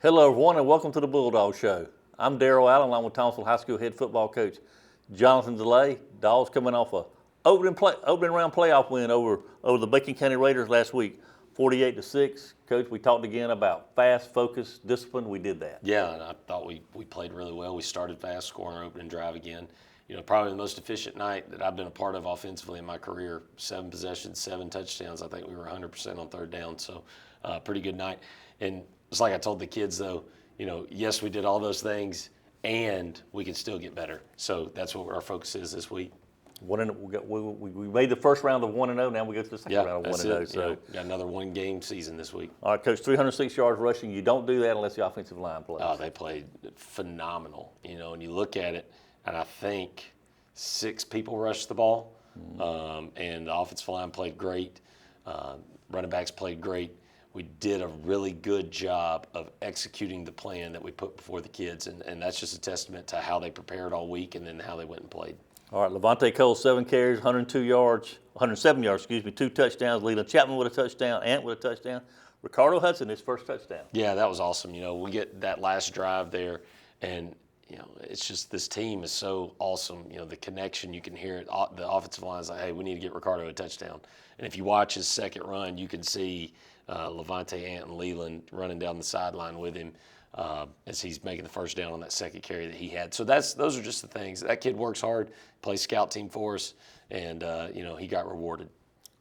Hello, everyone, and welcome to the Bulldog Show. I'm Darrell Allen, along with Thomasville High School head football coach Jonathan DeLay. Dogs coming off a opening round playoff win over the Bacon County Raiders last week, 48-6. Coach, we talked again about fast, focus, discipline. We did that. Yeah, and I thought we played really well. We started fast, scoring our opening drive again. You know, probably the most efficient night that I've been a part of offensively in my career. 7 possessions, 7 touchdowns. I think we were 100% on third down, so pretty good night. And it's like I told the kids, though, you know, yes, we did all those things, and we can still get better. So that's what our focus is this week. We made the first round of 1-0. Now we go to the second round of 1-0. So got another one-game season this week. All right, Coach, 306 yards rushing. You don't do that unless the offensive line plays. Oh, they played phenomenal. You know, and you look at it, and I think 6 people rushed the ball, and the offensive line played great. Running backs played great. We did a really good job of executing the plan that we put before the kids, and that's just a testament to how they prepared all week and then how they went and played. All right, Levante Cole, 7 carries, 107 yards, 2 touchdowns. Leland Chapman with a touchdown, Ant with a touchdown. Ricardo Hudson, his first touchdown. Yeah, that was awesome. You know, we get that last drive there, and, you know, it's just this team is so awesome. You know, the connection, you can hear it. The offensive line is like, hey, we need to get Ricardo a touchdown. And if you watch his second run, you can see Levante, Ant, and Leland running down the sideline with him as he's making the first down on that second carry that he had. So those are just the things. That kid works hard, plays scout team for us, and, you know, he got rewarded.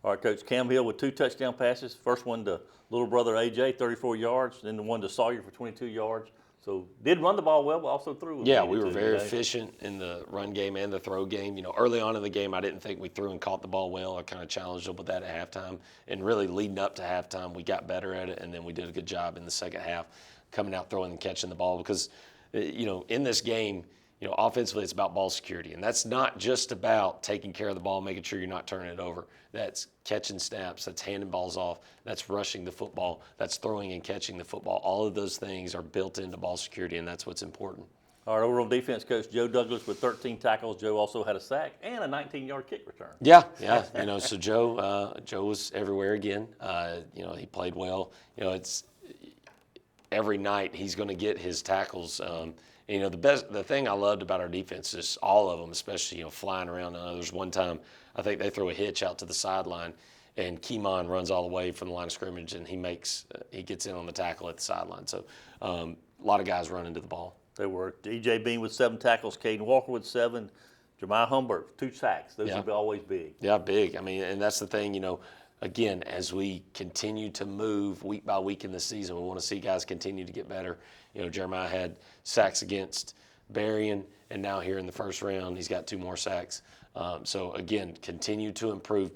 All right, Coach, Cam Hill with 2 touchdown passes. First one to little brother A.J., 34 yards, then the one to Sawyer for 22 yards. So did run the ball well, but also threw. Yeah, we were very efficient in the run game and the throw game. You know, early on in the game, I didn't think we threw and caught the ball well. I kind of challenged them with that at halftime. And really leading up to halftime, we got better at it, and then we did a good job in the second half coming out, throwing and catching the ball. Because, you know, in this game, you know, offensively, it's about ball security. And that's not just about taking care of the ball, making sure you're not turning it over. That's catching snaps, that's handing balls off, that's rushing the football, that's throwing and catching the football. All of those things are built into ball security, and that's what's important. All right, over on defense, Coach Joe Douglas with 13 tackles. Joe also had a sack and a 19-yard kick return. Yeah. You know, so Joe was everywhere again. You know, he played well. You know, it's every night he's going to get his tackles. You know, the thing I loved about our defense is all of them, especially, you know, flying around. There's one time I think they throw a hitch out to the sideline, and Keemon runs all the way from the line of scrimmage, and he gets in on the tackle at the sideline. So a lot of guys running to the ball. They were E.J. Bean with 7 tackles, Caden Walker with 7, Jemiah Humbert 2 sacks. Those are always big. Yeah, big. I mean, and that's the thing, you know. Again, as we continue to move week by week in the season, we want to see guys continue to get better. You know, Jeremiah had sacks against Berrien, and now here in the first round, he's got 2 more sacks. So, again, continue to improve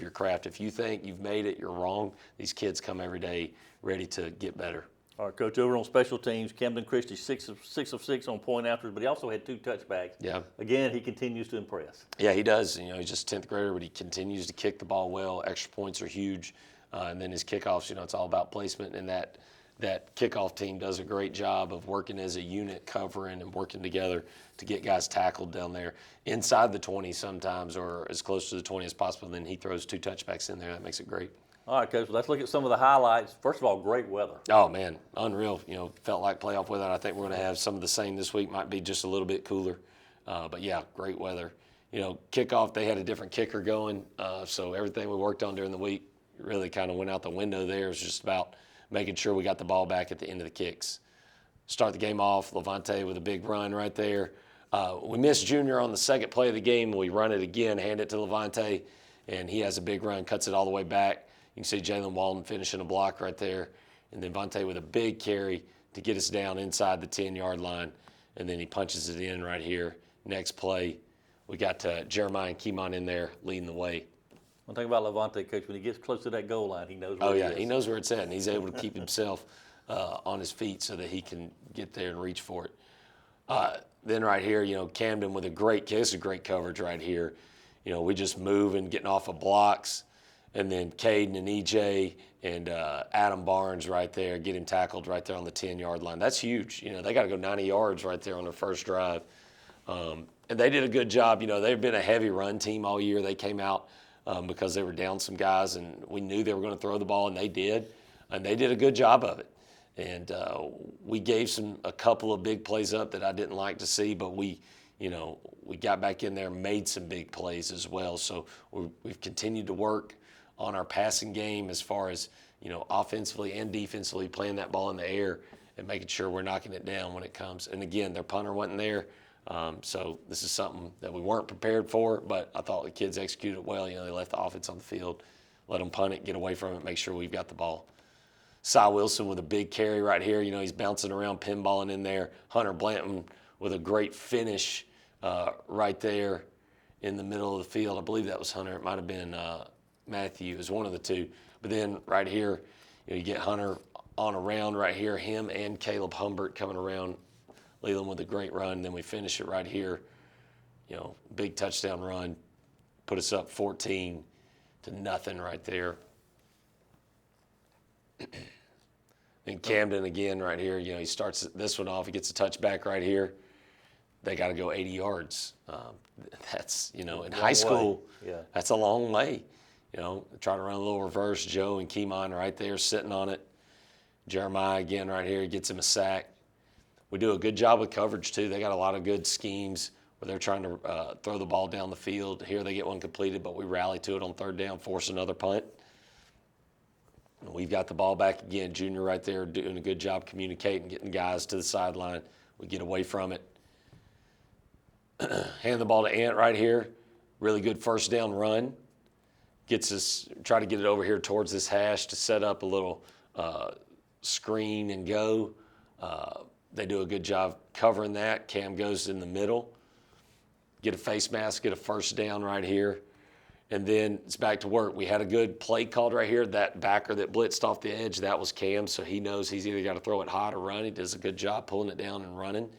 your craft. If you think you've made it, you're wrong. These kids come every day ready to get better. All right, Coach, over on special teams, Camden Christie, 6 of 6 on point afters, but he also had 2 touchbacks. Yeah. Again, he continues to impress. Yeah, he does. You know, he's just a 10th grader, but he continues to kick the ball well. Extra points are huge. And then his kickoffs, you know, it's all about placement. And that kickoff team does a great job of working as a unit, covering and working together to get guys tackled down there inside the 20 sometimes, or as close to the 20 as possible. And then he throws 2 touchbacks in there. That makes it great. All right, Coach, let's look at some of the highlights. First of all, great weather. Oh, man, unreal. You know, felt like playoff weather. I think we're going to have some of the same this week. Might be just a little bit cooler. But, yeah, great weather. You know, kickoff, they had a different kicker going. So everything we worked on during the week really kind of went out the window there. It was just about making sure we got the ball back at the end of the kicks. Start the game off, Levante with a big run right there. We missed Junior on the second play of the game. We run it again, hand it to Levante, and he has a big run, cuts it all the way back. You can see Jalen Walden finishing a block right there. And then Vontae with a big carry to get us down inside the 10-yard line. And then he punches it in right here. Next play, we got Jeremiah and Keemon in there leading the way. One thing about Levante, Coach, when he gets close to that goal line, he knows where it is. He knows where it's at, and he's able to keep himself on his feet so that he can get there and reach for it. Then right here, you know, Camden with a great kick. This is great coverage right here. You know, we just moving, getting off of blocks. And then Caden and EJ and Adam Barnes right there, get him tackled right there on the 10-yard line. That's huge. You know, they got to go 90 yards right there on their first drive. And they did a good job. You know, they've been a heavy run team all year. They came out because they were down some guys, and we knew they were going to throw the ball, and they did. And they did a good job of it. And we gave a couple of big plays up that I didn't like to see, but we got back in there and made some big plays as well. So we've continued to work on our passing game as far as, offensively and defensively, playing that ball in the air and making sure we're knocking it down when it comes. And again, their punter wasn't there. So this is something that we weren't prepared for, but I thought the kids executed well. They left the offense on the field, let them punt it, get away from it, make sure we've got the ball. Cy Wilson with a big carry right here. He's bouncing around, pinballing in there. Hunter Blanton with a great finish right there in the middle of the field. I believe that was Hunter. It might have been Matthew. It was one of the two. But then right here, you get Hunter on around right here. Him and Caleb Humbert coming around. Leland with a great run. Then we finish it right here. Big touchdown run. Put us up 14-0 right there. And Camden again right here, he starts this one off. He gets a touchback right here. They got to go 80 yards. That's, in high school, that's a long way. Try to run a little reverse. Joe and Keemon right there sitting on it. Jeremiah again right here gets him a sack. We do a good job with coverage too. They got a lot of good schemes where they're trying to throw the ball down the field. Here they get one completed, but we rally to it on third down, force another punt. We've got the ball back again. Junior right there doing a good job communicating, getting guys to the sideline. We get away from it. Hand the ball to Ant right here. Really good first down run. Gets us, try to get it over here towards this hash to set up a little screen and go. They do a good job covering that. Cam goes in the middle. Get a face mask, get a first down right here. And then it's back to work. We had a good play called right here. That backer that blitzed off the edge, that was Cam, so he knows he's either got to throw it hot or run. He does a good job pulling it down and running.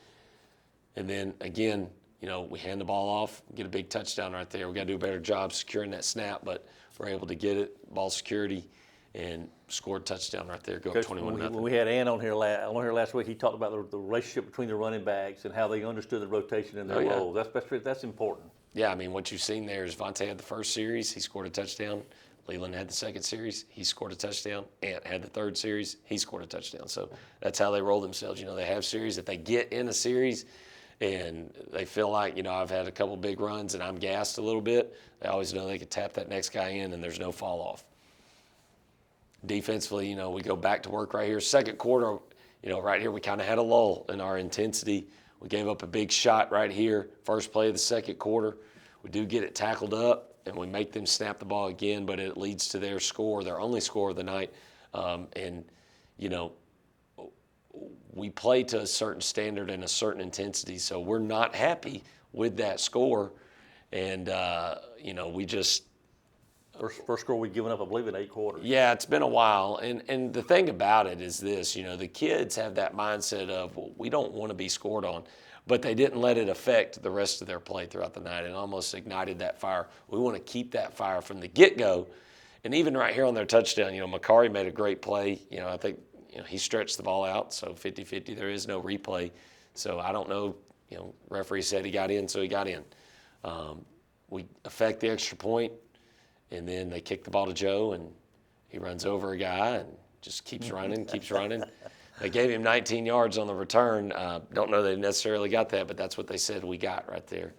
And then, again, we hand the ball off, get a big touchdown right there. We got to do a better job securing that snap, but we're able to get it, ball security, and scored a touchdown right there, go up 21-0. When we had Ann on here last week, he talked about the relationship between the running backs and how they understood the rotation and their roles. That's important. Yeah, what you've seen there is Vontae had the first series, he scored a touchdown. Leland had the second series, he scored a touchdown. Ant had the third series, he scored a touchdown. So that's how they roll themselves. They have series. If they get in a series and they feel like, I've had a couple big runs and I'm gassed a little bit, they always know they can tap that next guy in and there's no fall off. Defensively, we go back to work right here. Second quarter, right here we kind of had a lull in our intensity. We gave up a big shot right here, first play of the second quarter. We do get it tackled up, and we make them snap the ball again, but it leads to their score, their only score of the night. We play to a certain standard and a certain intensity, so we're not happy with that score. And, we just – First score we've given up, I believe, in 8 quarters. Yeah, it's been a while. And the thing about it is this, the kids have that mindset of, well, we don't want to be scored on. But they didn't let it affect the rest of their play throughout the night and almost ignited that fire. We want to keep that fire from the get-go. And even right here on their touchdown, Makari made a great play. I think he stretched the ball out, so 50-50. There is no replay. So I don't know. Referee said he got in, so he got in. We affect the extra point. And then they kick the ball to Joe, and he runs over a guy and just keeps running. They gave him 19 yards on the return. Don't know they necessarily got that, but that's what they said we got right there.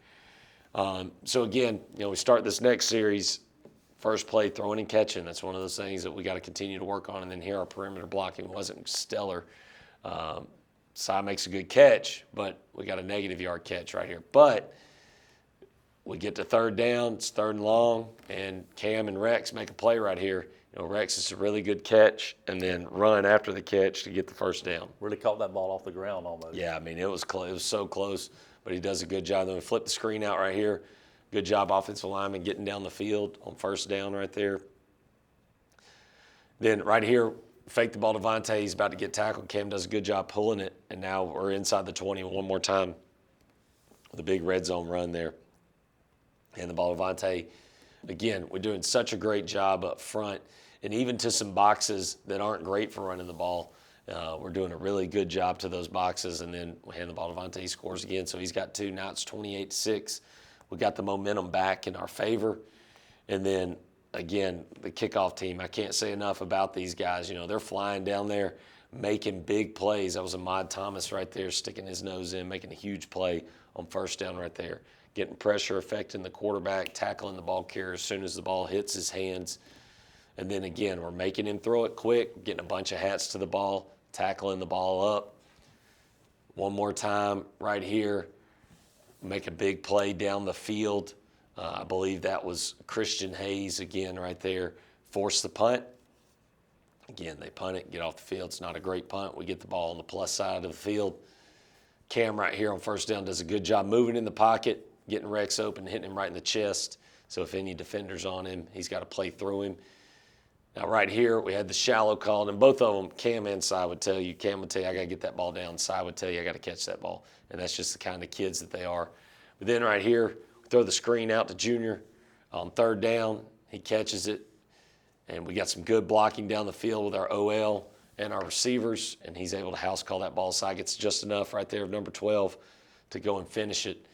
So, again, we start this next series, first play, throwing and catching. That's one of those things that we got to continue to work on. And then here our perimeter blocking wasn't stellar. Cy makes a good catch, but we got a negative yard catch right here. But we get to third down, it's third and long, and Cam and Rex make a play right here. Rex is a really good catch, and then run after the catch to get the first down. Really caught that ball off the ground almost. Yeah, it was close. It was so close, but he does a good job. Then we flip the screen out right here. Good job, offensive lineman, getting down the field on first down right there. Then right here, fake the ball to Vontae. He's about to get tackled. Cam does a good job pulling it, and now we're inside the 20 one more time with a big red zone run there. And the ball to Vontae. Again, we're doing such a great job up front. And even to some boxes that aren't great for running the ball, we're doing a really good job to those boxes. And then we hand the ball to Vontae. He scores again. So he's got 2. Now it's 28-6. We got the momentum back in our favor. And then, again, the kickoff team, I can't say enough about these guys. They're flying down there, making big plays. That was Ahmad Thomas right there, sticking his nose in, making a huge play on first down right there. Getting pressure, affecting the quarterback, tackling the ball carrier as soon as the ball hits his hands. And then again, we're making him throw it quick, getting a bunch of hats to the ball, tackling the ball up. One more time right here, make a big play down the field. I believe that was Christian Hayes again right there. Force the punt. Again, they punt it, get off the field. It's not a great punt. We get the ball on the plus side of the field. Cam right here on first down does a good job moving in the pocket, getting Rex open, hitting him right in the chest. So if any defender's on him, he's got to play through him. Now right here, we had the shallow call, and both of them, Cam and Cy would tell you. Cam would tell you, I got to get that ball down. Cy would tell you, I got to catch that ball. And that's just the kind of kids that they are. But then right here, we throw the screen out to Junior on third down. He catches it. And we got some good blocking down the field with our OL and our receivers, and he's able to house call that ball. Cy gets just enough right there of number 12 to go and finish it.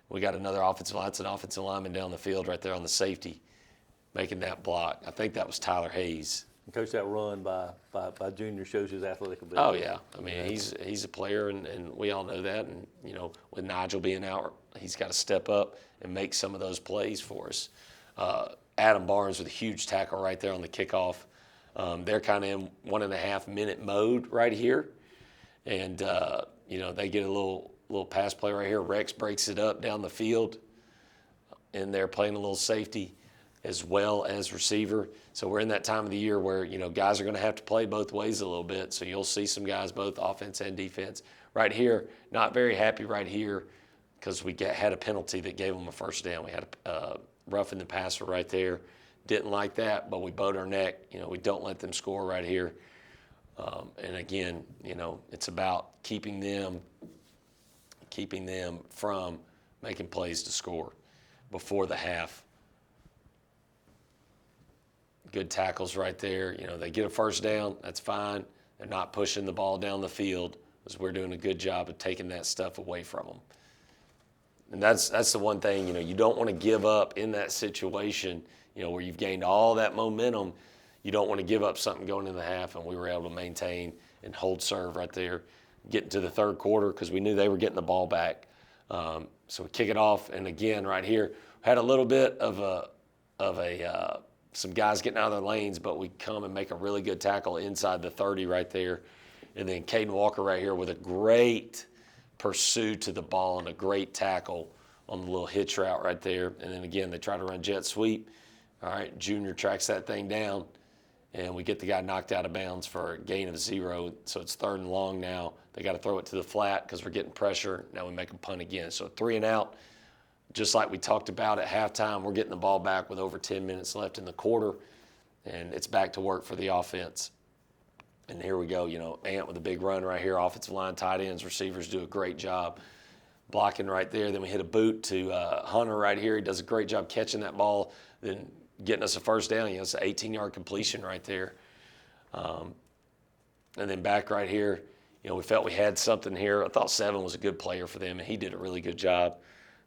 We got another offensive line. It's an offensive lineman down the field right there on the safety, making that block. I think that was Tyler Hayes. And Coach, that run by Junior shows his athletic ability. Oh, yeah. I mean, he's a player, and we all know that. And, you know, with Nigel being out, he's got to step up and make some of those plays for us. Adam Barnes with a huge tackle right there on the kickoff. They're kind of in 1.5 minute mode right here. And, you know, they get a little pass play right here. Rex breaks it up down the field. And they're playing a little safety as well as receiver. So we're in that time of the year where, you know, guys are going to have to play both ways a little bit. So you'll see some guys, both offense and defense. Right here, not very happy right here because we had a penalty that gave them a first down. We had a roughing the passer right there. Didn't like that, but we bowed our neck. You know, we don't let them score right here. And again, you know, it's about keeping them from making plays to score before the half. Good tackles right there. You know, they get a first down. That's fine. They're not pushing the ball down the field because we're doing a good job of taking that stuff away from them. And that's the one thing, you know, you don't want to give up in that situation, you know, where you've gained all that momentum. You don't want to give up something going in the half, and we were able to maintain and hold serve right there, getting to the third quarter because we knew they were getting the ball back. So we kick it off, and again, right here, had a little bit of some guys getting out of their lanes, but we come and make a really good tackle inside the 30 right there. And then Caden Walker right here with a great pursuit to the ball and a great tackle on the little hitch route right there. And then again, they try to run jet sweep. All right, Junior tracks that thing down, and we get the guy knocked out of bounds for a gain of 0. So it's 3rd and long now. They got to throw it to the flat because we're getting pressure. Now we make them punt again. So 3 and out, just like we talked about at halftime, we're getting the ball back with over 10 minutes left in the quarter, and it's back to work for the offense. And here we go, you know, Ant with a big run right here. Offensive line, tight ends, receivers do a great job blocking right there. Then we hit a boot to Hunter right here. He does a great job catching that ball, then getting us a first down. You know, it's an 18-yard completion right there. And then back right here, you know, we felt we had something here. I thought Seven was a good player for them, and he did a really good job.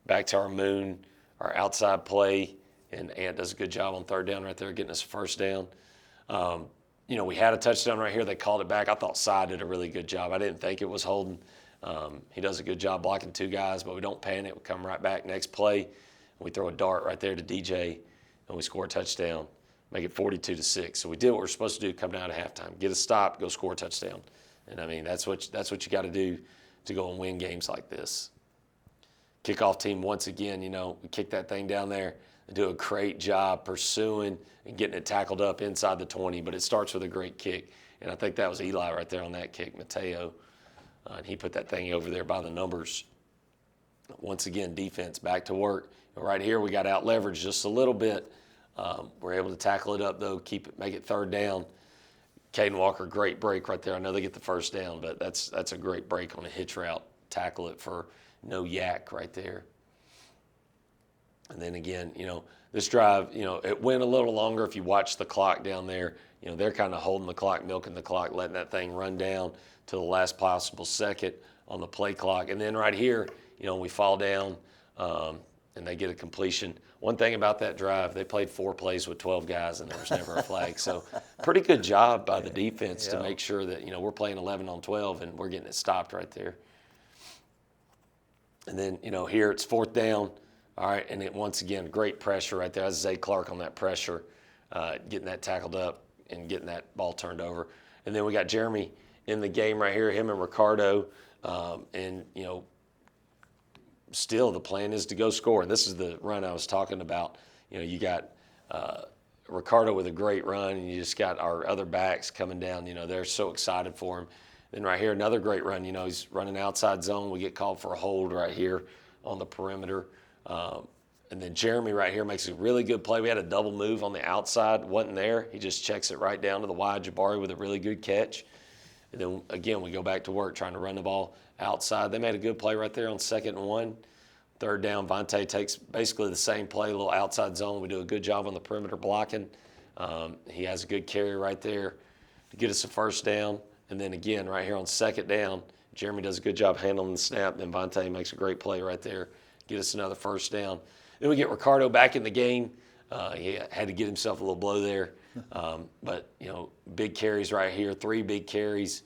Back to our moon, our outside play, and Ant does a good job on 3rd down right there, getting us a first down. You know, we had a touchdown right here. They called it back. I thought Cy did a really good job. I didn't think it was holding. He does a good job blocking 2 guys, but we don't panic. We come right back next play, and we throw a dart right there to DJ, and we score a touchdown, make it 42-6. So we did what we're supposed to do coming out of halftime: get a stop, go score a touchdown. And I mean, that's what you got to do to go and win games like this. Kickoff team once again, you know, we kick that thing down there. They do a great job pursuing and getting it tackled up inside the 20, but it starts with a great kick. And I think that was Eli right there on that kick, Mateo. And he put that thing over there by the numbers. Once again, defense back to work. Right here, we got out leveraged just a little bit. We're able to tackle it up, though, make it 3rd down. Caden Walker, great break right there. I know they get the first down, but that's a great break on a hitch route. Tackle it for no yak right there. And then again, you know, this drive, you know, it went a little longer. If you watch the clock down there, you know, they're kind of holding the clock, milking the clock, letting that thing run down to the last possible second on the play clock. And then right here, you know, we fall down. and they get a completion. One thing about that drive, they played 4 plays with 12 guys, and there was never a flag. So pretty good job by the defense to make sure that, we're playing 11 on 12, and we're getting it stopped right there. And then, here it's 4th down. All right, and once again, great pressure right there. That's Zay Clark on that pressure, getting that tackled up and getting that ball turned over. And then we got Jeremy in the game right here, him and Ricardo. Still the plan is to go score. And this is the run I was talking about. You got Ricardo with a great run, and you just got our other backs coming down. They're so excited for him. Then right here, another great run. He's running outside zone. We get called for a hold right here on the perimeter. And then Jeremy right here makes a really good play. We had a double move on the outside. Wasn't there. He just checks it right down to the wide. Jabari with a really good catch. And then, again, we go back to work trying to run the ball outside. They made a good play right there on 2nd and 1. 3rd down, Vontae takes basically the same play, a little outside zone. We do a good job on the perimeter blocking. He has a good carry right there to get us a 1st down. And then, again, right here on 2nd down, Jeremy does a good job handling the snap. Then Vontae makes a great play right there, get us another 1st down. Then we get Ricardo back in the game. He had to get himself a little blow there. But, big carries right here, 3 big carries.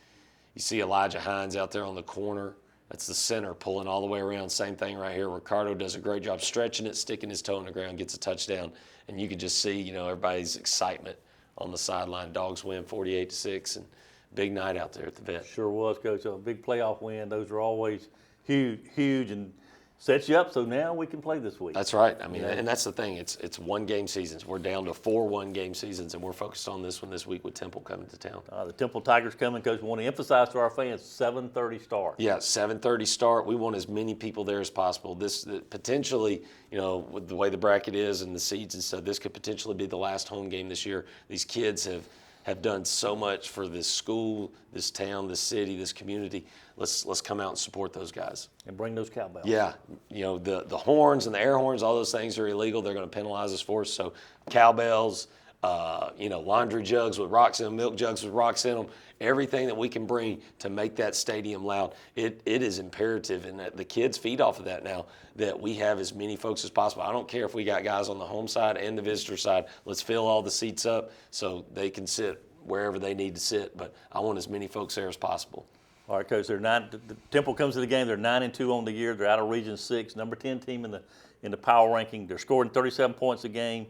You see Elijah Hines out there on the corner. That's the center pulling all the way around. Same thing right here. Ricardo does a great job stretching it, sticking his toe in the ground, gets a touchdown. And you can just see, everybody's excitement on the sideline. Dogs win 48-6, and big night out there at the vet. Sure was, Coach. A big playoff win. Those are always huge, and sets you up so now we can play this week. That's right. And that's the thing. It's 1-game seasons. We're down to 4 1-game seasons, and we're focused on this one this week with Temple coming to town. The Temple Tigers coming, Coach. We want to emphasize to our fans, 7:30 start. Yeah, 7:30 start. We want as many people there as possible. This potentially, with the way the bracket is and the seeds and stuff, this could potentially be the last home game this year. These kids have done so much for this school, this town, this city, this community. Let's come out and support those guys. And bring those cowbells. Yeah. The horns and the air horns, all those things are illegal. They're going to penalize us for us. So cowbells, laundry jugs with rocks in them, milk jugs with rocks in them, everything that we can bring to make that stadium loud. It is imperative, and the kids feed off of that now, that we have as many folks as possible. I don't care if we got guys on the home side and the visitor side. Let's fill all the seats up so they can sit wherever they need to sit, but I want as many folks there as possible. All right, Coach. The Temple comes to the game. They're 9-2 on the year. They're out of Region 6, number 10 team in the power ranking. They're scoring 37 points a game.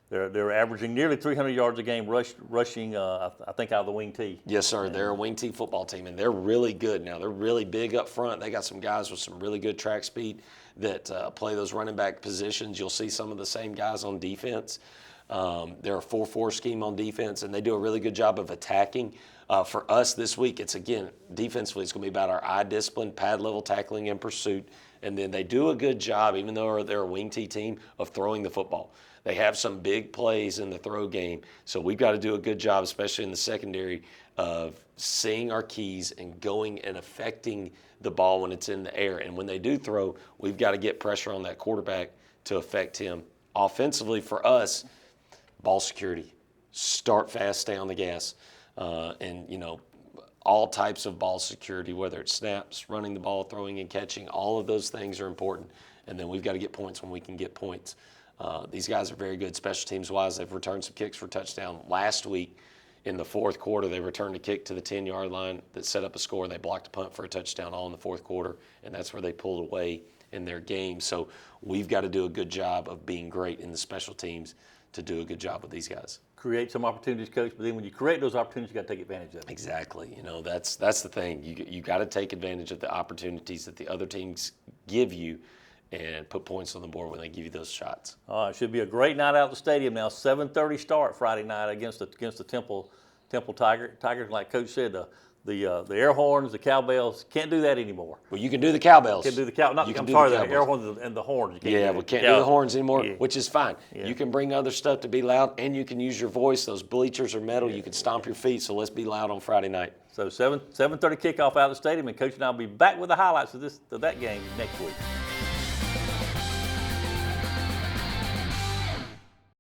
They're averaging nearly 300 yards a game rushing, I think, out of the wing tee. Yes, sir. They're a wing tee football team, and they're really good now. They're really big up front. They got some guys with some really good track speed that play those running back positions. You'll see some of the same guys on defense. They're a 4-4 scheme on defense, and they do a really good job of attacking. For us this week, it's, again, defensively, it's going to be about our eye discipline, pad level tackling, and pursuit. And then they do a good job, even though they're a wing tee team, of throwing the football. They have some big plays in the throw game, so we've got to do a good job, especially in the secondary, of seeing our keys and going and affecting the ball when it's in the air. And when they do throw, we've got to get pressure on that quarterback to affect him. Offensively, for us, ball security. Start fast, stay on the gas. All types of ball security, whether it's snaps, running the ball, throwing and catching, all of those things are important. And then we've got to get points when we can get points. These guys are very good special teams-wise. They've returned some kicks for touchdown. Last week in the 4th quarter, they returned a kick to the 10-yard line that set up a score. They blocked a punt for a touchdown all in the 4th quarter, and that's where they pulled away in their game. So we've got to do a good job of being great in the special teams to do a good job with these guys. Create some opportunities, Coach, but then when you create those opportunities, you got to take advantage of them. Exactly. That's the thing. You got to take advantage of the opportunities that the other teams give you and put points on the board when they give you those shots. It should be a great night out at the stadium now. 7:30 start Friday night against the Temple Tigers. Like Coach said, the air horns, the cowbells, can't do that anymore. Well, you can do the cowbells. Can't do the the air horns and the horns. We can't do the horns anymore, which is fine. Yeah. You can bring other stuff to be loud, and you can use your voice. Those bleachers are metal. You can stomp your feet, so let's be loud on Friday night. So 7:30 kickoff out of the stadium, and Coach and I will be back with the highlights of that game next week.